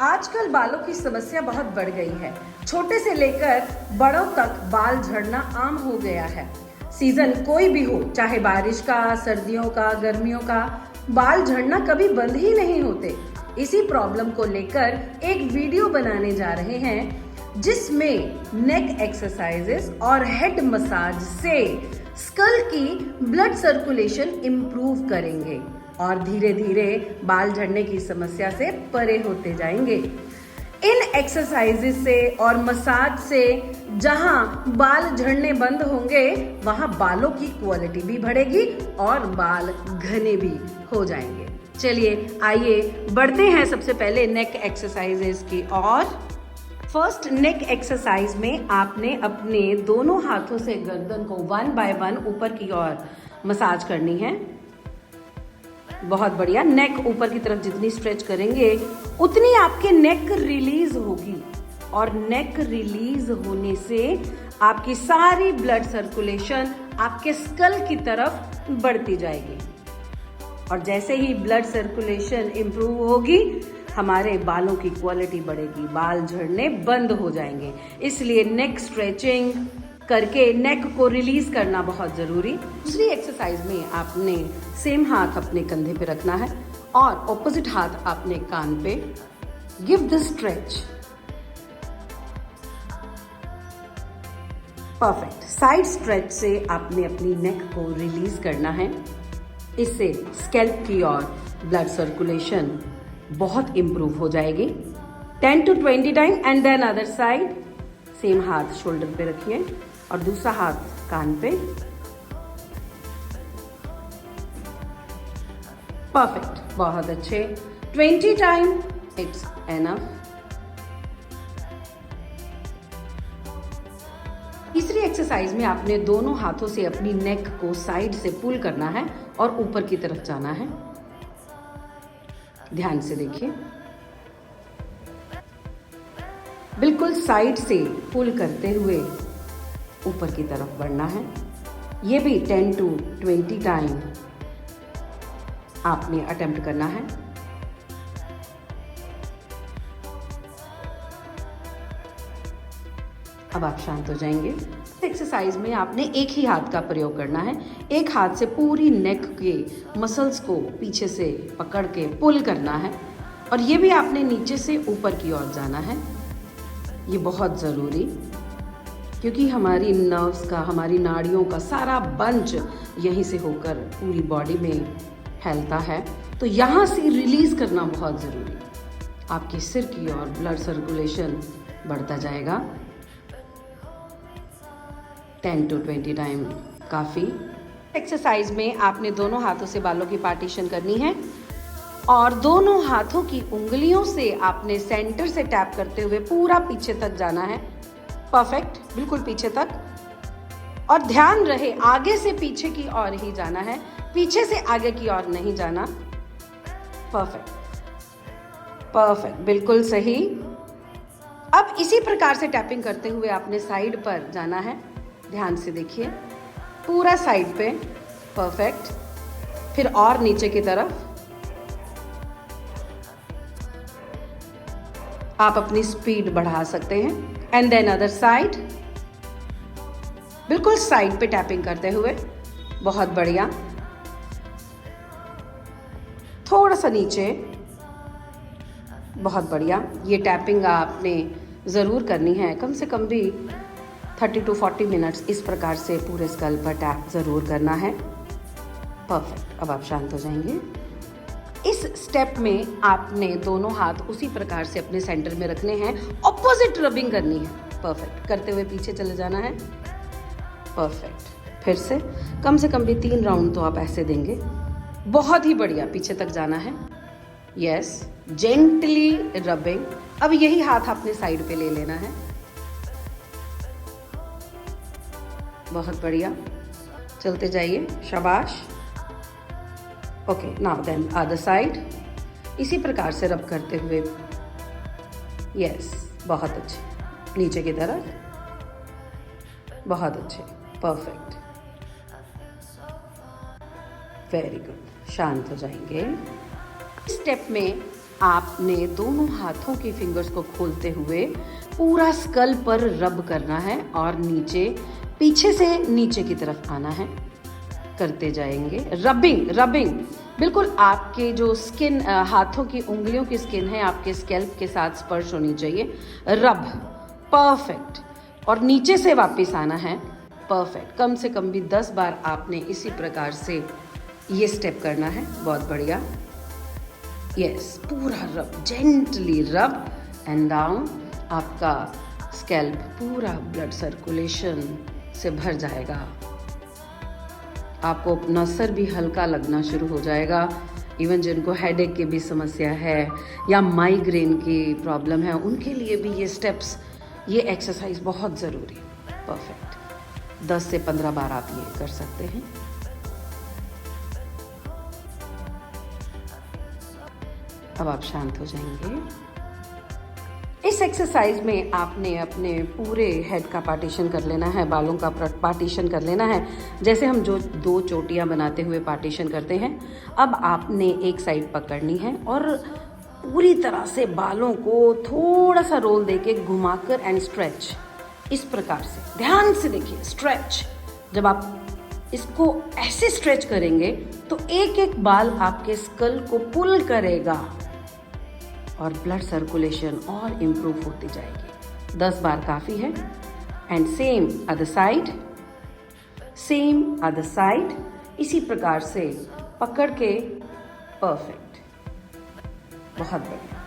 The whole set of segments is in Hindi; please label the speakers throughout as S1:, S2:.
S1: आजकल बालों की समस्या बहुत बढ़ गई है। छोटे से लेकर बड़ों तक बाल झड़ना आम हो गया है। सीजन कोई भी हो, चाहे बारिश का, सर्दियों का, गर्मियों का, बाल झड़ना कभी बंद ही नहीं होते। इसी प्रॉब्लम को लेकर एक वीडियो बनाने जा रहे हैं जिसमें नेक एक्सरसाइजेस और हेड मसाज से स्कल की ब्लड सर्कुलेशन इंप्रूव करेंगे और धीरे धीरे बाल झड़ने की समस्या से परे होते जाएंगे। इन एक्सरसाइजेस से और मसाज से जहां बाल झड़ने बंद होंगे वहां बालों की क्वालिटी भी बढ़ेगी और बाल घने भी हो जाएंगे। चलिए आइए बढ़ते हैं सबसे पहले नेक एक्सरसाइजेस की ओर। फर्स्ट नेक एक्सरसाइज में आपने अपने दोनों हाथों से गर्दन को 1 बाय 1 ऊपर की ओर मसाज करनी है। बहुत बढ़िया। नेक ऊपर की तरफ जितनी स्ट्रेच करेंगे उतनी आपके नेक रिलीज होगी और नेक रिलीज होने से आपकी सारी ब्लड सर्कुलेशन आपके स्कल की तरफ बढ़ती जाएगी और जैसे ही ब्लड सर्कुलेशन इंप्रूव होगी हमारे बालों की क्वालिटी बढ़ेगी, बाल झड़ने बंद हो जाएंगे। इसलिए नेक स्ट्रेचिंग करके नेक को रिलीज करना बहुत जरूरी। दूसरी एक्सरसाइज में आपने सेम हाथ अपने कंधे पे रखना है और ऑपोजिट हाथ अपने कान पे। Give the stretch. Perfect. Side stretch से आपने अपनी नेक को रिलीज करना है। इससे स्कैल्प की ओर ब्लड सर्कुलेशन बहुत इंप्रूव हो जाएगी। 10 to 20 time and then other side. Same हाथ शोल्डर पे रखिए और दूसरा हाथ कान पे। परफेक्ट, बहुत अच्छे। 20 टाइम, इट्स एनफ। तीसरी एक्सरसाइज में आपने दोनों हाथों से अपनी नेक को साइड से पुल करना है और ऊपर की तरफ जाना है। ध्यान से देखिए, बिल्कुल साइड से पुल करते हुए ऊपर की तरफ बढ़ना है। ये भी 10 to 20 टाइम आपने अटेम्प्ट करना है। अब आप शांत हो जाएंगे। एक्सरसाइज में आपने एक ही हाथ का प्रयोग करना है। एक हाथ से पूरी नेक के मसल्स को पीछे से पकड़ के पुल करना है और ये भी आपने नीचे से ऊपर की ओर जाना है। ये बहुत ज़रूरी, क्योंकि हमारी नर्व्स का, हमारी नाड़ियों का सारा बंच यहीं से होकर पूरी बॉडी में फैलता है, तो यहाँ से रिलीज करना बहुत ज़रूरी। आपके सिर की ओर ब्लड सर्कुलेशन बढ़ता जाएगा। 10 to 20 टाइम काफ़ी। एक्सरसाइज में आपने दोनों हाथों से बालों की पार्टीशन करनी है और दोनों हाथों की उंगलियों से आपने सेंटर से टैप करते हुए पूरा पीछे तक जाना है। परफेक्ट, बिल्कुल पीछे तक। और ध्यान रहे आगे से पीछे की ओर ही जाना है, पीछे से आगे की ओर नहीं जाना। परफेक्ट, परफेक्ट, बिल्कुल सही। अब इसी प्रकार से टैपिंग करते हुए आपने साइड पर जाना है। ध्यान से देखिए, पूरा साइड पे। परफेक्ट। फिर और नीचे की तरफ। आप अपनी स्पीड बढ़ा सकते हैं। And then other side. बिल्कुल साइड पे टैपिंग करते हुए। बहुत बढ़िया। थोड़ा सा नीचे। बहुत बढ़िया। ये टैपिंग आपने ज़रूर करनी है, कम से कम भी 30 to 40 मिनट्स इस प्रकार से पूरे स्कल पर टैप ज़रूर करना है। परफेक्ट। अब आप शांत हो जाएंगे। इस स्टेप में आपने दोनों हाथ उसी प्रकार से अपने सेंटर में रखने हैं। ऑपोजिट रबिंग करनी है। परफेक्ट। करते हुए पीछे चले जाना है। परफेक्ट। फिर से कम भी 3 राउंड तो आप ऐसे देंगे। बहुत ही बढ़िया। पीछे तक जाना है। Yes, gently rubbing. अब यही हाथ आपने साइड पे ले लेना है। बहुत बढ़िया। चलते जाइए। शाबाश। Okay, now then other side. इसी प्रकार से रब करते हुए। यस, बहुत अच्छे। नीचे की तरफ। बहुत अच्छे। Perfect, very good. शांत हो जाएंगे। स्टेप में आपने दोनों हाथों की फिंगर्स को खोलते हुए पूरा स्कल पर रब करना है और नीचे, पीछे से नीचे की तरफ आना है, करते जाएंगे। रबिंग रबिंग बिल्कुल आपके जो स्किन, हाथों की उंगलियों की स्किन है आपके स्कैल्प के साथ स्पर्श होनी चाहिए। रब, परफेक्ट। और नीचे से वापस आना है, परफेक्ट। कम से कम भी 10 बार आपने इसी प्रकार से ये स्टेप करना है। बहुत बढ़िया, यस। पूरा रब, जेंटली रब एंड डाउन। आपका स्कैल्प पूरा ब्लड सर्कुलेशन से भर जाएगा। आपको अपना सर भी हल्का लगना शुरू हो जाएगा। इवन जिनको हेडेक की भी समस्या है या माइग्रेन की प्रॉब्लम है, उनके लिए भी ये स्टेप्स, ये एक्सरसाइज बहुत ज़रूरी है। परफेक्ट। 10 से 15 बार आप ये कर सकते हैं। अब आप शांत हो जाएंगे। इस एक्सरसाइज में आपने अपने पूरे हेड का पार्टीशन कर लेना है, बालों का पार्टीशन कर लेना है, जैसे हम जो 2 चोटियां बनाते हुए पार्टीशन करते हैं। अब आपने एक साइड पकड़नी है और पूरी तरह से बालों को थोड़ा सा रोल देके घुमाकर एंड स्ट्रेच, इस प्रकार से। ध्यान से देखिए, स्ट्रेच। जब आप इसको ऐसे स्ट्रेच करेंगे तो एक एक बाल आपके स्कल को पुल करेगा और ब्लड सर्कुलेशन और इम्प्रूव होती जाएगी। 10 बार काफ़ी है। And same other side, same other side, इसी प्रकार से पकड़ के। परफेक्ट, बहुत बढ़िया,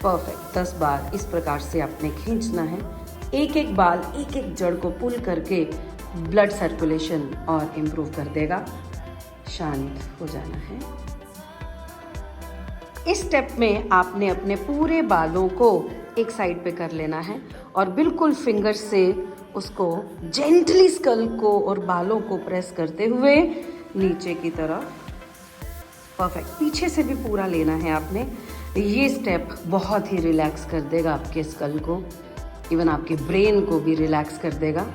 S1: परफेक्ट। 10 बार इस प्रकार से आपने खींचना है। एक एक बाल, एक एक जड़ को पुल करके ब्लड सर्कुलेशन और इम्प्रूव कर देगा। शांत हो जाना है। इस स्टेप में आपने अपने पूरे बालों को एक साइड पे कर लेना है और बिल्कुल फिंगर से उसको जेंटली स्कल को और बालों को प्रेस करते हुए नीचे की तरफ। परफेक्ट। पीछे से भी पूरा लेना है आपने। ये स्टेप बहुत ही रिलैक्स कर देगा आपके स्कल को, इवन आपके ब्रेन को भी रिलैक्स कर देगा।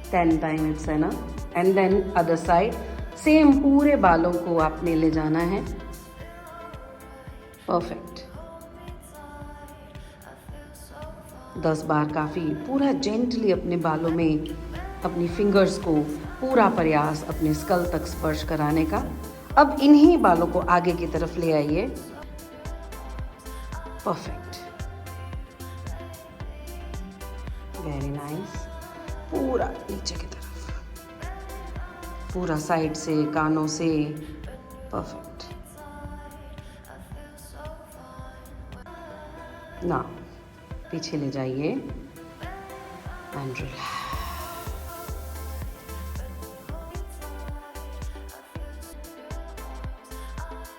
S1: 10 time it's enough. And then other side, same पूरे बालों को आपने ले जाना है। परफेक्ट। 10 बार काफ़ी। पूरा जेंटली अपने बालों में अपनी फिंगर्स को पूरा प्रयास अपने स्कल तक स्पर्श कराने का। अब इन्हीं बालों को आगे की तरफ ले आइए। Perfect, very nice. पूरा नीचे की तरफ, पूरा साइड से, कानों से। परफेक्ट। ना पीछे ले जाइए एंड रिलैक्स।